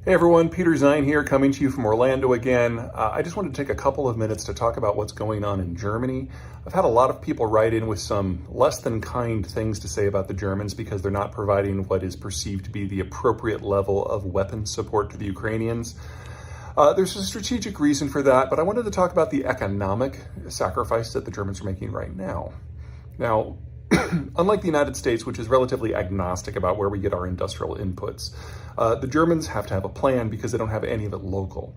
Hey everyone, Peter Zeihan here, coming to you from Orlando again. I just wanted to take a couple of minutes to talk about what's going on in Germany. I've had a lot of people write in with some less than kind things to say about the Germans because they're not providing what is perceived to be the appropriate level of weapon support to the Ukrainians. There's a strategic reason for that, but I wanted to talk about the economic sacrifice that the Germans are making right now. Now, unlike the United States, which is relatively agnostic about where we get our industrial inputs, the Germans have to have a plan because they don't have any of it local.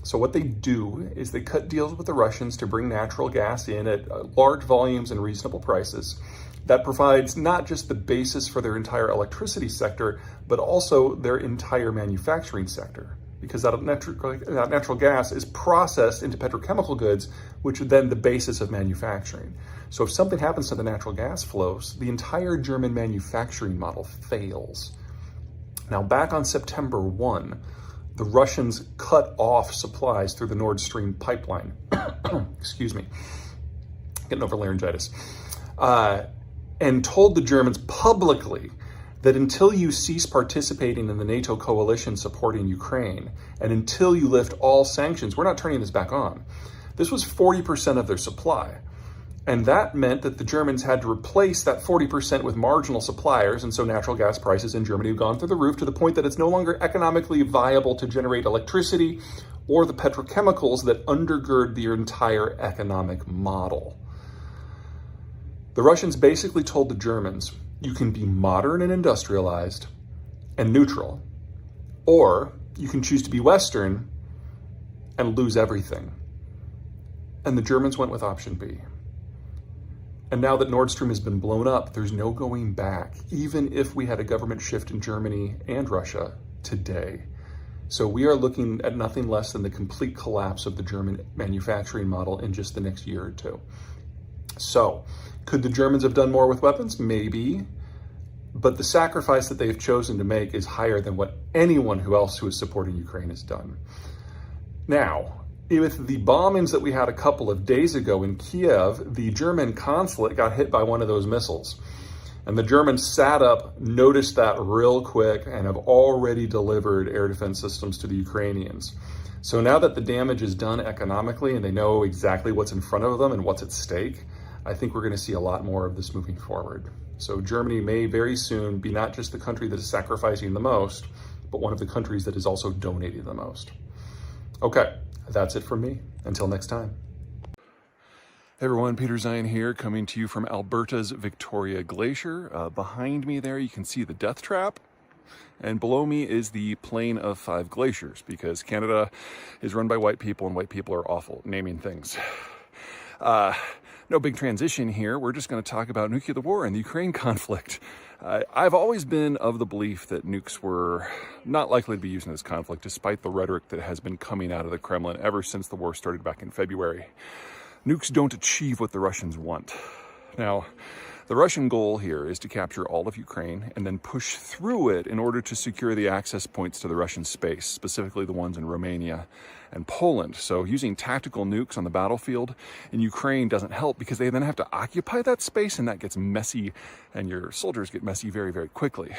So what they do is they cut deals with the Russians to bring natural gas in at large volumes and reasonable prices. That provides not just the basis for their entire electricity sector, but also their entire manufacturing sector, because that natural gas is processed into petrochemical goods, which are then the basis of manufacturing. So if something happens to the natural gas flows, the entire German manufacturing model fails. Now, back on September 1, the Russians cut off supplies through the Nord Stream pipeline. Excuse me, getting over laryngitis. And told the Germans publicly that until you cease participating in the NATO coalition supporting Ukraine, and until you lift all sanctions, we're not turning this back on. This was 40% of their supply. And that meant that the Germans had to replace that 40% with marginal suppliers, and so natural gas prices in Germany have gone through the roof to the point that it's no longer economically viable to generate electricity or the petrochemicals that undergird the entire economic model. The Russians basically told the Germans, you can be modern and industrialized and neutral, or you can choose to be Western and lose everything. And the Germans went with option B. And now that Nord Stream has been blown up, there's no going back, even if we had a government shift in Germany and Russia today. So we are looking at nothing less than the complete collapse of the German manufacturing model in just the next year or two. So, could the Germans have done more with weapons? Maybe. But the sacrifice that they've chosen to make is higher than what anyone else who is supporting Ukraine has done. Now, with the bombings that we had a couple of days ago in Kiev, the German consulate got hit by one of those missiles. And the Germans sat up, noticed that real quick, and have already delivered air defense systems to the Ukrainians. So now that the damage is done economically and they know exactly what's in front of them and what's at stake, I think we're going to see a lot more of this moving forward. So Germany may very soon be not just the country that is sacrificing the most, but one of the countries that is also donating the most. Okay, that's it from me. Until next time. Hey everyone, Peter Zeihan here, coming to you from Alberta's Victoria Glacier. Behind me there, you can see the Death Trap. And below me is the Plain of Five Glaciers, because Canada is run by white people and white people are awful at naming things. No big transition here. We're just going to talk about nuclear war and the Ukraine conflict. I've always been of the belief that nukes were not likely to be used in this conflict, despite the rhetoric that has been coming out of the Kremlin ever since the war started back in February. Nukes don't achieve what the Russians want. Now, the Russian goal here is to capture all of Ukraine and then push through it in order to secure the access points to the Russian space, specifically the ones in Romania and Poland. So using tactical nukes on the battlefield in Ukraine doesn't help because they then have to occupy that space, and that gets messy, and your soldiers get messy very, very quickly.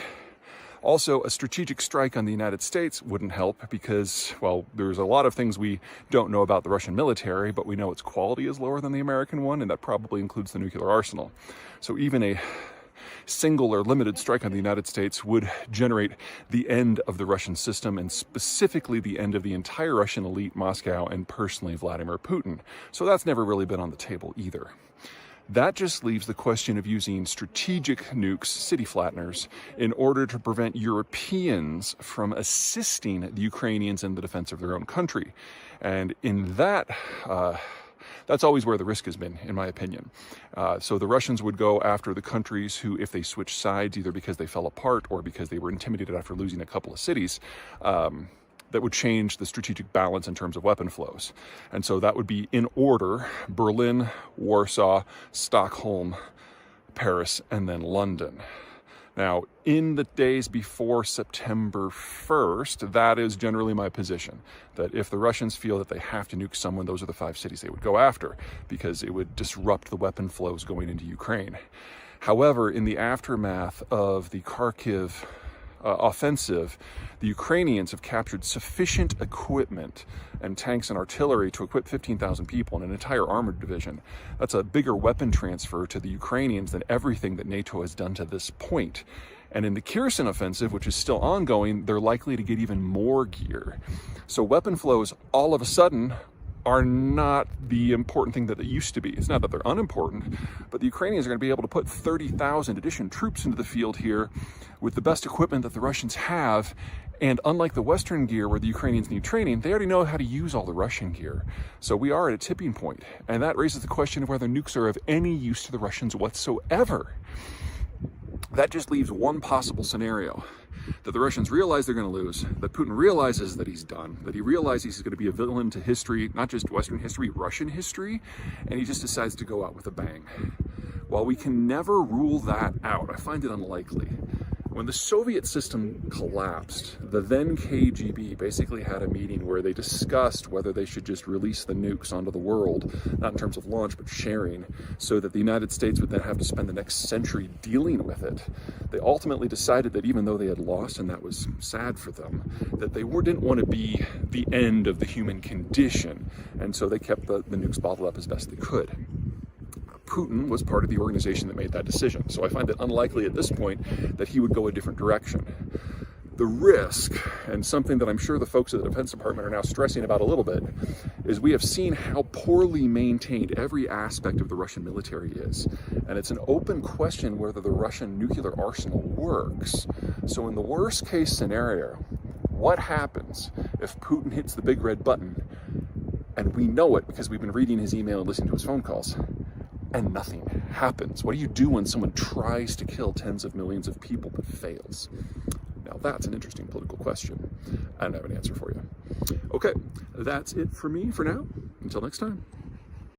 Also, a strategic strike on the United States wouldn't help because, well, there's a lot of things we don't know about the Russian military, but we know its quality is lower than the American one, and that probably includes the nuclear arsenal. So even a single or limited strike on the United States would generate the end of the Russian system, and specifically the end of the entire Russian elite, Moscow, and personally Vladimir Putin. So that's never really been on the table either. That just leaves the question of using strategic nukes, city flatteners, in order to prevent Europeans from assisting the Ukrainians in the defense of their own country. And in that, that's always where the risk has been, in my opinion. So the Russians would go after the countries who, if they switched sides, either because they fell apart or because they were intimidated after losing a couple of cities, that would change the strategic balance in terms of weapon flows. And so that would be in order: Berlin, Warsaw, Stockholm, Paris, and then London. Now, in the days before September 1st, that is generally my position, that if the Russians feel that they have to nuke someone, those are the 5 cities they would go after, because it would disrupt the weapon flows going into Ukraine. However, in the aftermath of the Kharkiv offensive, the Ukrainians have captured sufficient equipment and tanks and artillery to equip 15,000 people in an entire armored division. That's a bigger weapon transfer to the Ukrainians than everything that NATO has done to this point. And in the Kherson offensive, which is still ongoing, they're likely to get even more gear. So weapon flows all of a sudden are not the important thing that they used to be. It's not that they're unimportant, but the Ukrainians are going to be able to put 30,000 additional troops into the field here with the best equipment that the Russians have. And unlike the Western gear where the Ukrainians need training, they already know how to use all the Russian gear. So we are at a tipping point. And that raises the question of whether nukes are of any use to the Russians whatsoever. That just leaves one possible scenario: that the Russians realize they're going to lose, that Putin realizes that he's done, that he realizes he's going to be a villain to history, not just Western history, Russian history, and he just decides to go out with a bang. While we can never rule that out, I find it unlikely. When the Soviet system collapsed, the then KGB basically had a meeting where they discussed whether they should just release the nukes onto the world, not in terms of launch, but sharing, so that the United States would then have to spend the next century dealing with it. They ultimately decided that even though they had lost, and that was sad for them, that they didn't want to be the end of the human condition, and so they kept the nukes bottled up as best they could. Putin was part of the organization that made that decision. So I find it unlikely at this point that he would go a different direction. The risk, and something that I'm sure the folks at the Defense Department are now stressing about a little bit, is we have seen how poorly maintained every aspect of the Russian military is. And it's an open question whether the Russian nuclear arsenal works. So in the worst case scenario, what happens if Putin hits the big red button, and we know it because we've been reading his email and listening to his phone calls, and nothing happens? What do you do when someone tries to kill tens of millions of people but fails? Now that's an interesting political question. I don't have an answer for you. Okay, that's it for me for now. Until next time.